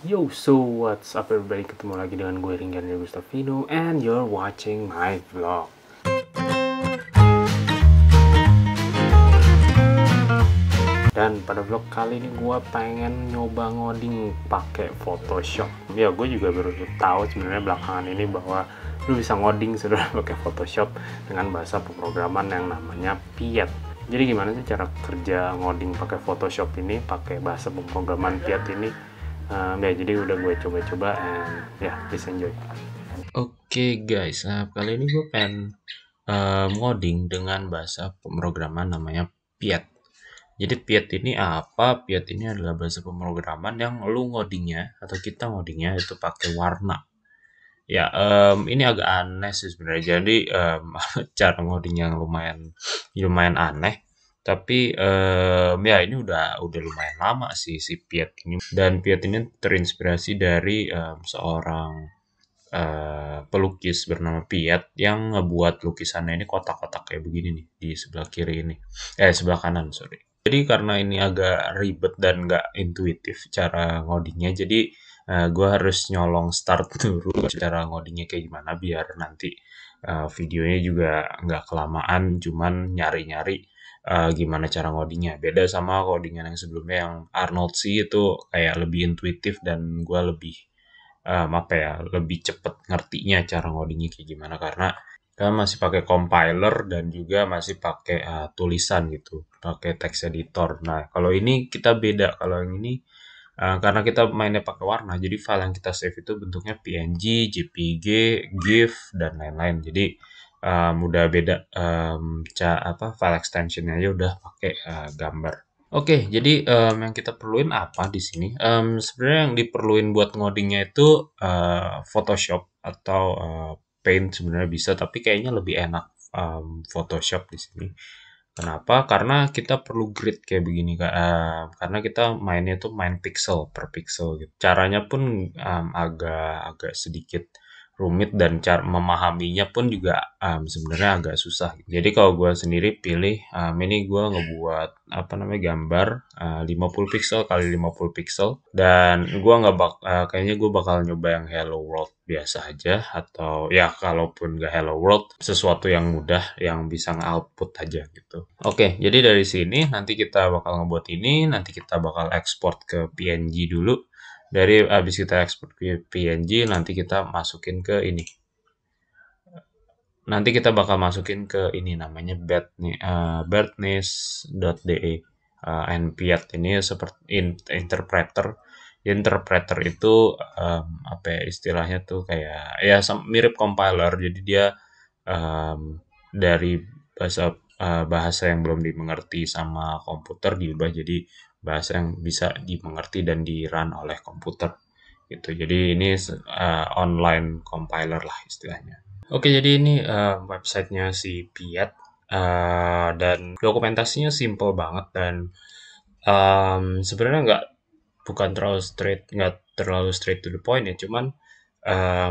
Yo, so what's up everybody? Ketemu lagi dengan gue Ringgan Gustafino and you're watching my vlog. Dan pada vlog kali ini gue pengen nyoba ngoding pakai Photoshop. Ya, gue juga baru tahu sebenarnya belakangan ini bahwa lu bisa ngoding sudah pakai Photoshop dengan bahasa pemrograman yang namanya Piet. Jadi gimana sih cara kerja ngoding pakai Photoshop ini, pakai bahasa pemrograman Piet ini? Ya, jadi udah gue coba-coba and ya, please enjoy. Oke guys, kali ini gue pengen ngoding dengan bahasa pemrograman namanya Piet. Jadi Piet ini apa? Piet ini adalah bahasa pemrograman yang lu ngodingnya atau kita ngodingnya itu pakai warna. Ya, ini agak aneh sih sebenarnya. Jadi cara ngoding yang lumayan lumayan aneh. Tapi ya ini udah lumayan lama sih si Piet ini. Dan Piet ini terinspirasi dari seorang pelukis bernama Piet yang ngebuat lukisannya ini kotak-kotak kayak begini nih di sebelah kiri ini. Sebelah kanan, sorry. Jadi karena ini agak ribet dan nggak intuitif cara ngodingnya, jadi gue harus nyolong start dulu cara ngodingnya kayak gimana biar nanti videonya juga nggak kelamaan, cuman nyari-nyari gimana cara ngodingnya. Beda sama codingan yang sebelumnya yang Arnold sih itu kayak lebih intuitif dan gue lebih apa ya, lebih cepet ngertinya cara ngodingnya kayak gimana karena kan masih pakai compiler dan juga masih pakai tulisan gitu, pakai text editor. Nah, kalau ini kita beda. Kalau yang ini karena kita mainnya pakai warna, jadi file yang kita save itu bentuknya PNG, JPG, GIF dan lain-lain. Jadi udah beda apa file extensionnya aja udah pakai gambar. Oke, jadi yang kita perluin apa di sini? Sebenarnya yang diperluin buat ngodingnya itu Photoshop atau Paint sebenarnya bisa, tapi kayaknya lebih enak Photoshop di sini. Kenapa? Karena kita perlu grid kayak begini, Kak. Karena kita mainnya tuh main pixel per pixel gitu. Caranya pun agak agak sedikit rumit dan cara memahaminya pun juga sebenarnya agak susah. Jadi kalau gue sendiri pilih ini gue ngebuat apa namanya gambar 50 pixel kali 50 pixel dan gue nggak kayaknya gue bakal nyoba yang Hello World biasa aja atau ya kalaupun nggak Hello World sesuatu yang mudah yang bisa nge-output aja gitu. Oke, jadi dari sini nanti kita bakal ngebuat ini, nanti kita bakal ekspor ke PNG dulu. Dari habis kita ekspor ke PNG, nanti kita masukin ke ini. Nanti kita bakal masukin ke ini namanya badness.de. NPiat ini seperti interpreter. Interpreter itu apa ya istilahnya tuh kayak ya mirip compiler. Jadi dia dari bahasa yang belum dimengerti sama komputer diubah jadi bahasa yang bisa dimengerti dan di-run oleh komputer gitu. Jadi ini online compiler lah istilahnya. Oke, jadi ini websitenya si Piat dan dokumentasinya simple banget dan sebenarnya nggak terlalu straight to the point ya, cuman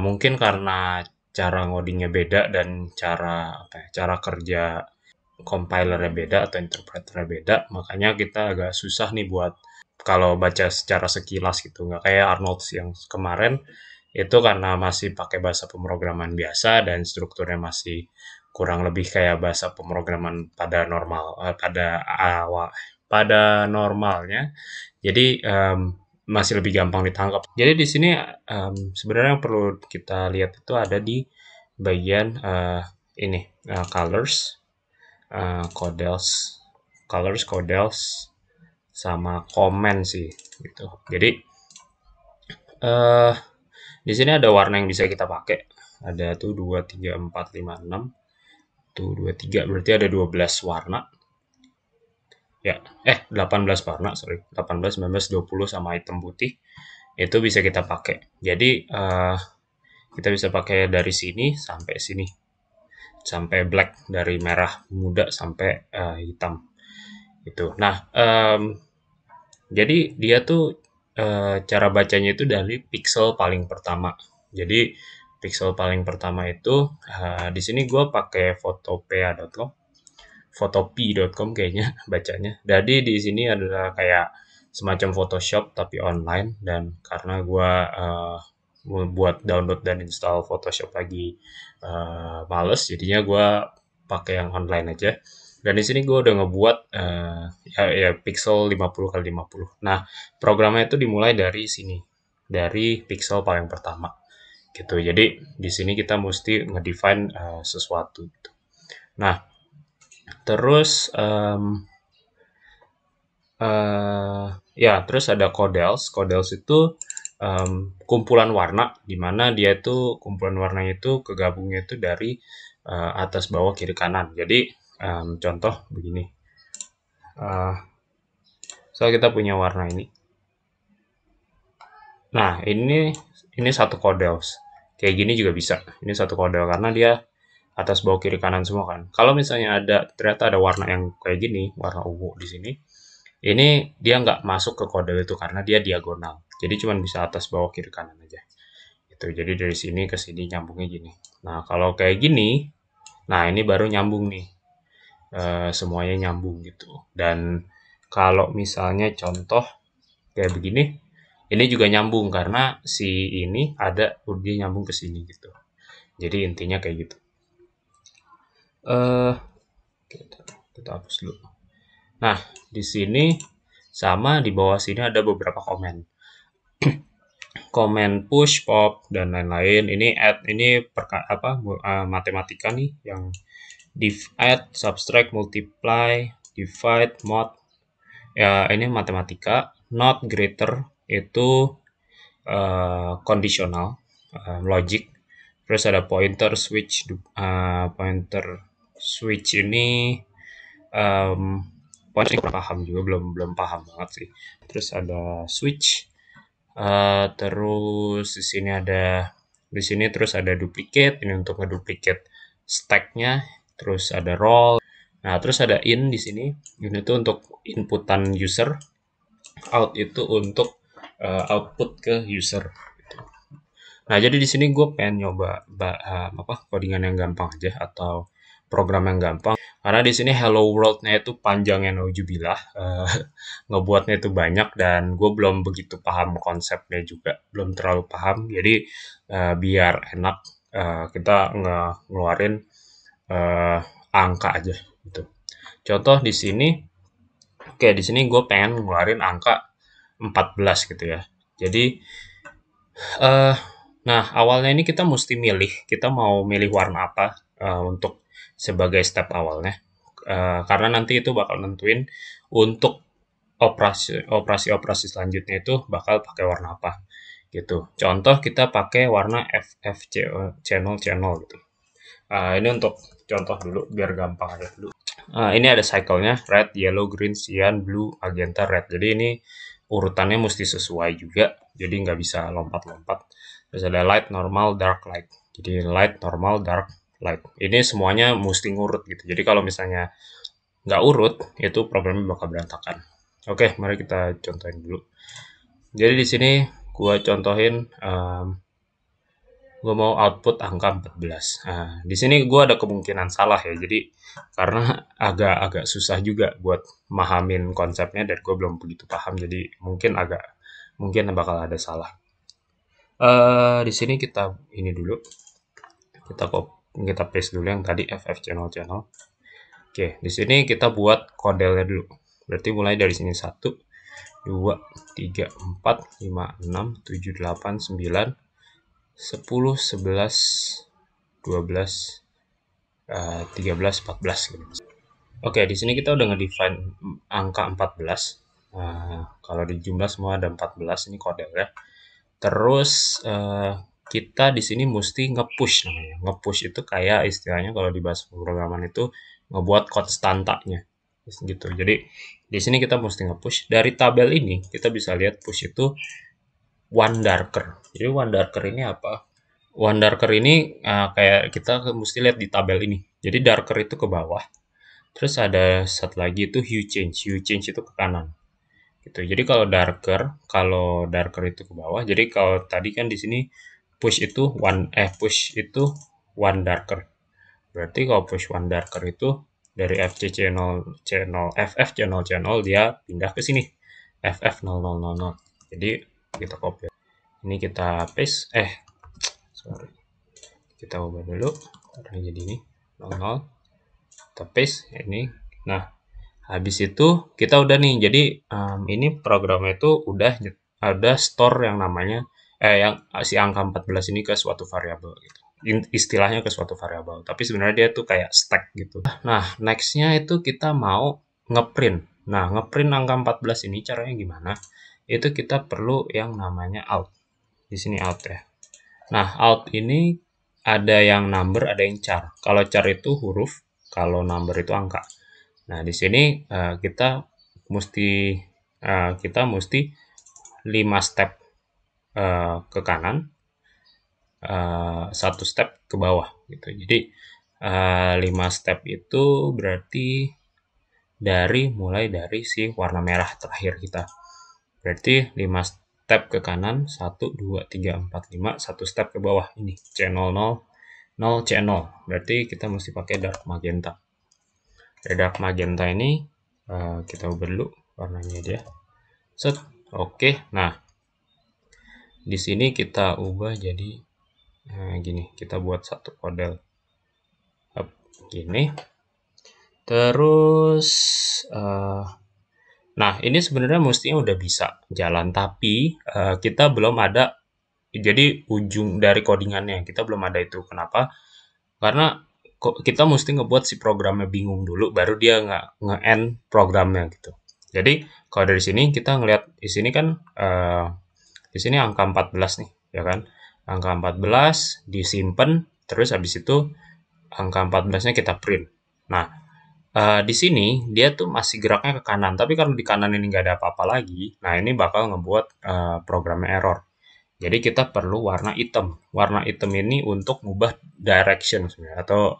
mungkin karena cara ngodingnya beda dan cara kerja compilernya beda atau interpreternya beda, makanya kita agak susah nih buat kalau baca secara sekilas gitu. Nggak kayak Arnold yang kemarin, itu karena masih pakai bahasa pemrograman biasa dan strukturnya masih kurang lebih kayak bahasa pemrograman pada normalnya. Jadi masih lebih gampang ditangkap. Jadi di sini sebenarnya yang perlu kita lihat itu ada di bagian ini colors, codels, sama comment sih gitu. Jadi eh di sini ada warna yang bisa kita pakai. Ada tuh 2, 3, 4, 5, 6. Tuh 2, 3 berarti ada 12 warna. Ya, 18 warna, sorry. 18, 19, 20 sama hitam putih. Itu bisa kita pakai. Jadi kita bisa pakai dari sini sampai sini. Sampai black, dari merah muda sampai hitam. Itu. Nah, jadi dia tuh cara bacanya itu dari pixel paling pertama. Jadi pixel paling pertama itu di sini gue pakai photopea.com, photopea.com kayaknya bacanya. Jadi di sini adalah kayak semacam Photoshop tapi online, dan karena gue buat download dan install Photoshop lagi males, jadinya gue pakai yang online aja. Dan di sini gue udah ngebuat ya pixel 50x50. Nah, programnya itu dimulai dari sini, dari pixel paling pertama gitu. Jadi di sini kita mesti ngedefine sesuatu gitu. Nah, terus ya terus ada Codels. Codels itu kumpulan warna, di mana dia itu kumpulan warnanya itu kegabungnya itu dari atas bawah kiri kanan. Jadi contoh begini. So kita punya warna ini. Nah, ini satu Codels. Kayak gini juga bisa. Ini satu kodel karena dia atas bawah kiri kanan semua kan. Kalau misalnya ternyata ada warna yang kayak gini, warna ungu di sini, ini dia nggak masuk ke kodel itu karena dia diagonal. Jadi cuma bisa atas bawah kiri kanan aja. Itu. Jadi dari sini ke sini nyambungnya gini. Nah, kalau kayak gini, nah ini baru nyambung nih. Semuanya nyambung gitu. Dan kalau misalnya contoh kayak begini, ini juga nyambung karena si ini dia nyambung ke sini gitu. Jadi intinya kayak gitu. Kita hapus dulu. Nah, di sini sama di bawah sini ada beberapa komen. Komen push, pop, dan lain-lain. Ini matematika nih yang add, subtract, multiply, divide, mod. Ya, ini matematika. Not greater itu kondisional, logic. Terus ada pointer switch. Pointer switch ini pointer paham juga, belum paham banget sih. Terus ada switch. Terus di sini terus ada duplicate, ini untuk ngeduplicate stacknya. Terus ada roll. Nah, terus ada in di sini. Ini tuh untuk inputan user. Out itu untuk output ke user. Nah, jadi di sini gue pengen nyoba codingan yang gampang aja atau program yang gampang. Karena di sini hello world-nya itu panjangnya naujubillah, ngebuatnya itu banyak dan gue belum begitu paham konsepnya juga, belum terlalu paham. Jadi biar enak kita ngeluarin angka aja gitu. Contoh di sini, di sini gue pengen ngeluarin angka 14 gitu ya. Jadi nah, awalnya ini kita mesti milih, kita mau milih warna apa untuk sebagai step awalnya. Karena nanti itu bakal nentuin untuk operasi selanjutnya itu bakal pakai warna apa gitu. Contoh kita pakai warna FF channel gitu. Ini untuk contoh dulu biar gampang aja dulu. Ini ada cycle-nya, red, yellow, green, cyan, blue, magenta, red. Jadi ini urutannya mesti sesuai juga, jadi nggak bisa lompat-lompat. Terus ada light, normal, dark, light. Jadi light, normal, dark, light. Ini semuanya mesti ngurut gitu. Jadi kalau misalnya nggak urut, itu problemnya bakal berantakan. Oke, mari kita contohin dulu. Jadi di sini gua contohin gue mau output angka 14. Nah, di sini gue ada kemungkinan salah ya. Jadi karena agak susah juga buat mahamin konsepnya dan gue belum begitu paham. Jadi mungkin bakal ada salah. Di sini kita ini dulu. Kita paste dulu yang tadi FF channel. Oke, di sini kita buat kodelnya dulu. Berarti mulai dari sini 1 2 3 4 5 6 7 8 9 10, 11, 12, 13, 14 gitu. Oke, di sini kita udah ngedefine angka 14. Kalau di jumlah semua ada 14, ini kodelnya. Terus kita di sini mesti nge-push namanya. Nge-push itu kayak istilahnya kalau di bahasa pemrograman itu ngebuat konstantanya gitu. Jadi di sini kita mesti nge-push. Dari tabel ini kita bisa lihat push itu one darker. Jadi one darker ini apa? One darker ini kayak kita mesti lihat di tabel ini. Jadi darker itu ke bawah. Terus ada satu lagi itu hue change. Hue change itu ke kanan. Gitu. Jadi kalau darker itu ke bawah. Jadi kalau tadi kan di sini push itu one darker. Berarti kalau push one darker itu dari FF channel dia pindah ke sini. FF0000. Jadi kita copy. Ini kita paste. Sorry. Kita ubah dulu. Karena jadi ini 00. Kita paste ini. Nah, habis itu kita udah nih. Jadi ini programnya itu udah ada store yang namanya yang si angka 14 ini ke suatu variabel gitu. Istilahnya ke suatu variabel, tapi sebenarnya dia tuh kayak stack gitu. Nah, nextnya itu kita mau ngeprint. Nah, ngeprint angka 14 ini caranya gimana? Itu kita perlu yang namanya out. Di sini out ya. Nah, out ini ada yang number, ada yang char. Kalau char itu huruf, kalau number itu angka. Nah, di sini kita mesti 5 step ke kanan, 1 step ke bawah gitu. Jadi 5 step itu berarti mulai dari si warna merah terakhir kita. Berarti 5 step ke kanan, 1, 2, 3, 4, 5, 1 step ke bawah. Ini C00, 0, C0. Berarti kita mesti pakai dark magenta. Dari dark magenta ini kita ubah dulu warnanya dia. Set. Oke. Nah, di sini kita ubah jadi gini. Kita buat satu model gini. Terus nah, ini sebenarnya mestinya udah bisa jalan, tapi kita belum ada, jadi ujung dari codingannya kita belum ada itu. Kenapa? Karena kita mesti ngebuat si programnya bingung dulu, baru dia nge-end programnya gitu. Jadi kalau dari sini kita ngelihat di sini kan di sini angka 14 nih, ya kan? Angka 14 disimpan, terus habis itu angka 14-nya kita print. Nah, di sini dia tuh masih geraknya ke kanan, tapi kalau di kanan ini nggak ada apa-apa lagi, nah ini bakal ngebuat programnya error. Jadi kita perlu warna hitam. Warna hitam ini untuk mengubah direction sebenarnya, atau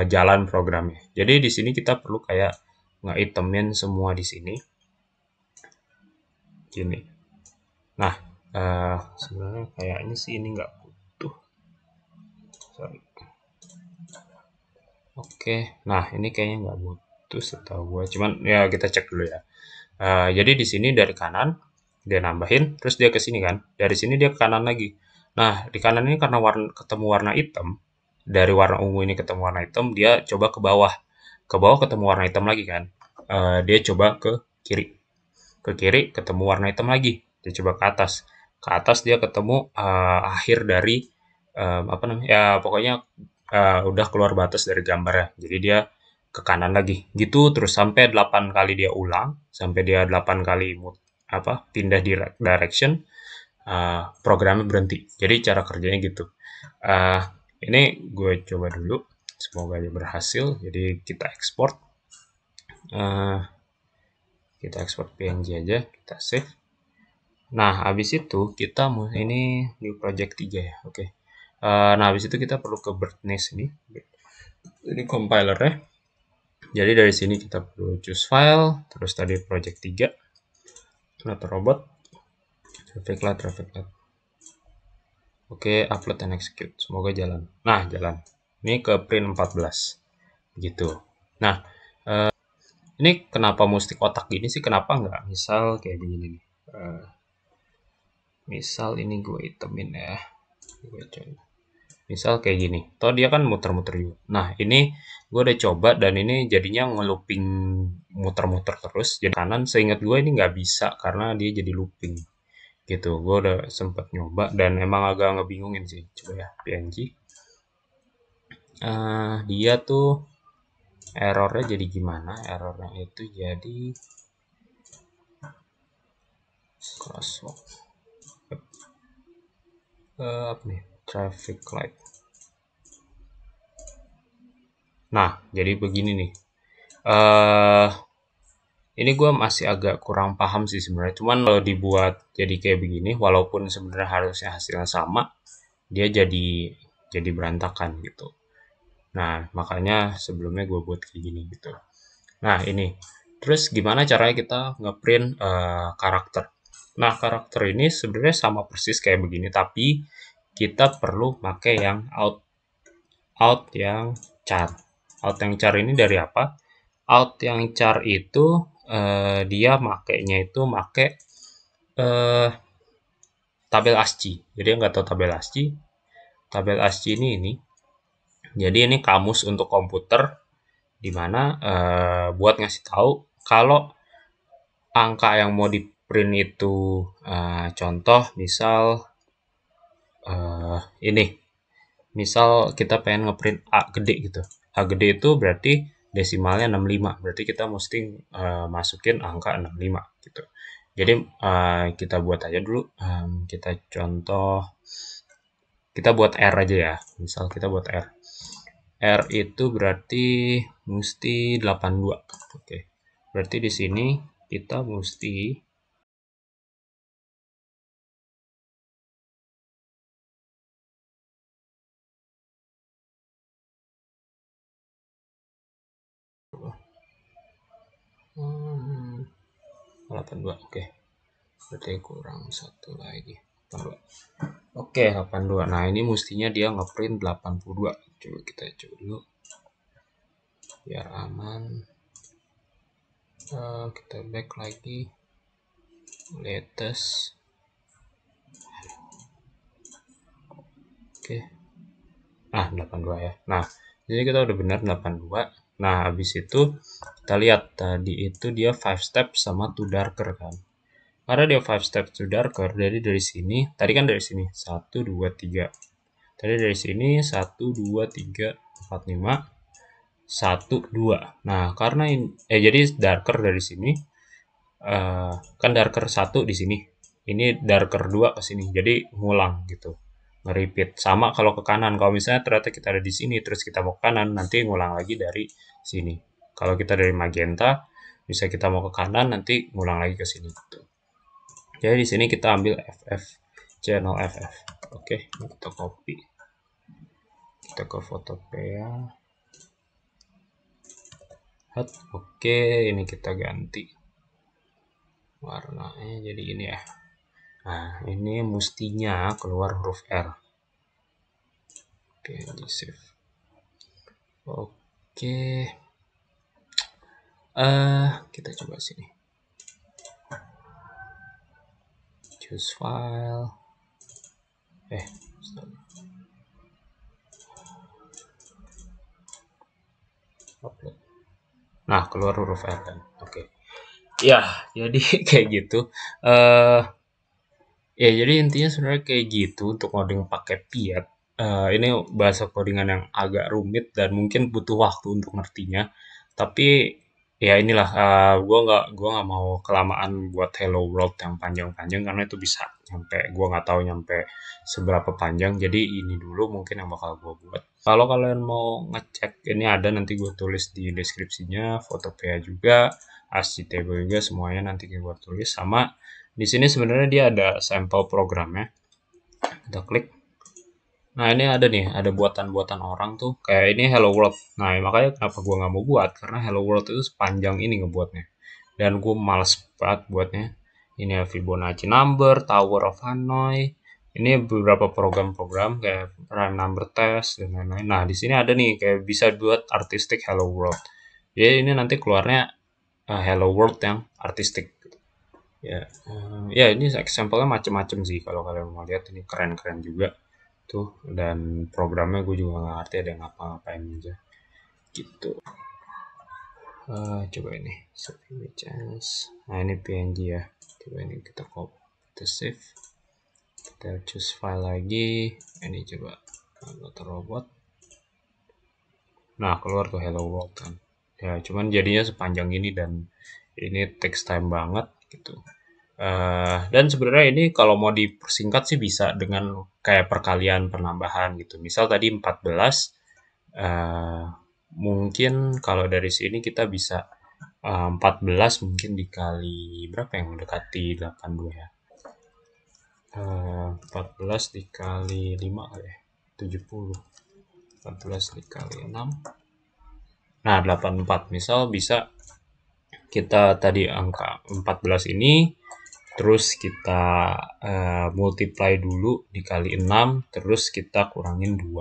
jalan programnya. Jadi di sini kita perlu kayak ngehitemin semua di sini. Gini. Nah, sebenarnya kayaknya sih ini nggak butuh. Sorry. Oke, nah ini kayaknya nggak butuh setahu gue. Cuman ya kita cek dulu ya. Jadi di sini dari kanan dia nambahin, terus dia ke sini kan. Dari sini dia ke kanan lagi. Nah, di kanan ini karena ketemu warna hitam, dari warna ungu ini ketemu warna hitam, dia coba ke bawah. Ke bawah ketemu warna hitam lagi kan. Dia coba ke kiri. Ke kiri ketemu warna hitam lagi. Dia coba ke atas. Ke atas dia ketemu akhir dari ya pokoknya udah keluar batas dari gambarnya. Jadi dia ke kanan lagi. Gitu terus sampai 8 kali dia ulang, sampai dia 8 kali pindah direction, programnya berhenti. Jadi cara kerjanya gitu. Ini gue coba dulu, semoga aja berhasil. Jadi kita ekspor, PNG aja, kita save. Nah, habis itu kita ini new project 3 ya, oke. Nah, habis itu kita perlu ke birdnest ini compilernya. Jadi dari sini kita perlu choose file, terus tadi project 3, Flutter robot, traffic light. Oke, upload and execute. Semoga jalan. Nah, jalan. Ini ke print 14. Gitu. Nah, ini kenapa mesti kotak gini sih? Kenapa nggak misal kayak begini nih? Misal ini gue hitemin ya. Misal kayak gini. Toh dia kan muter-muter juga. Nah, ini gue udah coba dan ini jadinya nge-looping muter-muter terus. Jadi kanan seingat gue ini nggak bisa karena dia jadi looping. Gitu, gue udah sempet nyoba dan emang agak ngebingungin sih. Coba ya, PNG. Dia tuh errornya jadi gimana? Errornya itu jadi crosswalk. Apa nih? Traffic light. Nah, jadi begini nih. Ini gue masih agak kurang paham sih sebenarnya. Cuman kalau dibuat jadi kayak begini, walaupun sebenarnya harusnya hasilnya sama, dia jadi berantakan gitu. Nah, makanya sebelumnya gue buat kayak gini gitu. Nah, ini. Terus gimana caranya kita ngeprint karakter? Nah, karakter ini sebenarnya sama persis kayak begini, tapi kita perlu pakai yang out yang char. Out yang char ini dari apa? Out yang char itu dia makainya itu tabel ASCII. Jadi yang nggak tahu tabel ASCII ini. Jadi ini kamus untuk komputer di mana buat ngasih tahu kalau angka yang mau di print itu contoh misal ini. Misal kita pengen ngeprint A gede gitu. A gede itu berarti desimalnya 65. Berarti kita mesti masukin angka 65 gitu. Jadi kita buat aja dulu. Kita buat R aja ya. Misal kita buat R. R itu berarti mesti 82. Oke. Berarti di sini kita mesti hmm, 82. Oke. Berarti kurang satu lagi. 82. Oke, 82. Nah, ini mestinya dia ngeprint 82. Coba kita coba dulu. Biar aman. Kita back lagi. Latest. Oke. 82 ya. Nah, jadi kita udah benar 82. Nah, habis itu kita lihat tadi itu dia 5 step sama 2 darker kan. Karena dia 5 step to darker, jadi dari sini, tadi kan dari sini 1 2 3. Tadi dari sini 1 2 3 4 5 1 2. Nah, karena ini jadi darker dari sini kan darker 1 di sini. Ini darker 2 ke sini. Jadi ngulang gitu. Nge-repeat. Sama kalau ke kanan. Kalau misalnya ternyata kita ada di sini terus kita mau ke kanan, nanti ngulang lagi dari sini. Kalau kita dari magenta, bisa kita mau ke kanan, nanti ngulang lagi ke sini gitu. Jadi di sini kita ambil FF, channel FF. Oke, kita copy. Kita ke Photopea. Oke, ini kita ganti warnanya jadi ini ya. Nah, ini mestinya keluar huruf R. PNG save. Oke. Kita coba sini. Choose file. Upload. Nah, keluar huruf R kan. Oke. Ya, jadi kayak gitu. Ya, jadi intinya sebenarnya kayak gitu untuk ngoding pakai Piat. Ini bahasa codingan yang agak rumit dan mungkin butuh waktu untuk ngertinya. Tapi ya inilah, gua nggak mau kelamaan buat Hello World yang panjang-panjang karena itu bisa gua nggak tahu nyampe seberapa panjang. Jadi ini dulu mungkin yang bakal gua buat. Kalau kalian mau ngecek ini ada nanti gue tulis di deskripsinya, Photopea juga, ASCII table juga semuanya nanti gue tulis sama. Di sini sebenarnya dia ada sampel programnya. Kita klik. Nah, ini ada nih, ada buatan-buatan orang tuh. Kayak ini Hello World. Nah, makanya kenapa gue nggak mau buat. Karena Hello World itu sepanjang ini ngebuatnya. Dan gue males banget buatnya. Ini Fibonacci Number, Tower of Hanoi. Ini beberapa program-program kayak Prime Number Test dan lain-lain. Nah, di sini ada nih kayak bisa buat artistic Hello World. Jadi ini nanti keluarnya Hello World yang artistic. Ya ini sampelnya macem-macem sih kalau kalian mau lihat ini keren-keren juga tuh dan programnya gue juga nggak ngerti ada yang ngapa-ngapain aja gitu. Coba ini save images. Nah ini PNG ya. Coba ini kita copy, kita save, kita choose file lagi. Ini coba robot. Nah keluar tuh Hello World kan. Ya cuman jadinya sepanjang ini dan ini takes time banget gitu. Dan sebenarnya ini kalau mau dipersingkat sih bisa dengan kayak perkalian penambahan gitu. Misal tadi 14, mungkin kalau dari sini kita bisa 14 mungkin dikali berapa yang mendekati 82 ya. 14 dikali 5 kali ya, 70. 14 dikali 6. Nah, 84. Misal bisa kita tadi angka 14 ini terus kita multiply dulu dikali 6 terus kita kurangin 2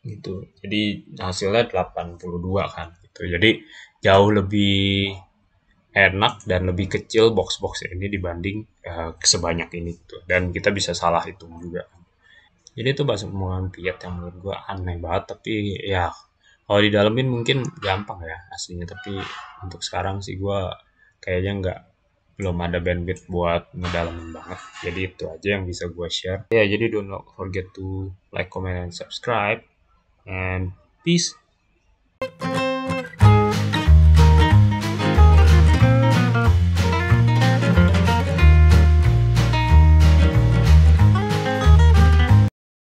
gitu, jadi hasilnya 82 kan gitu. Jadi jauh lebih enak dan lebih kecil box-box ini dibanding sebanyak ini gitu. Dan kita bisa salah hitung juga. Jadi itu bahasa omongan Piat yang menurut gua aneh banget, tapi ya kalau didalemin mungkin gampang ya aslinya, tapi untuk sekarang sih gua kayaknya nggak, belum ada bandwidth buat ngedalamin banget. Jadi itu aja yang bisa gua share. Ya, jadi don't forget to like, comment, and subscribe. And peace.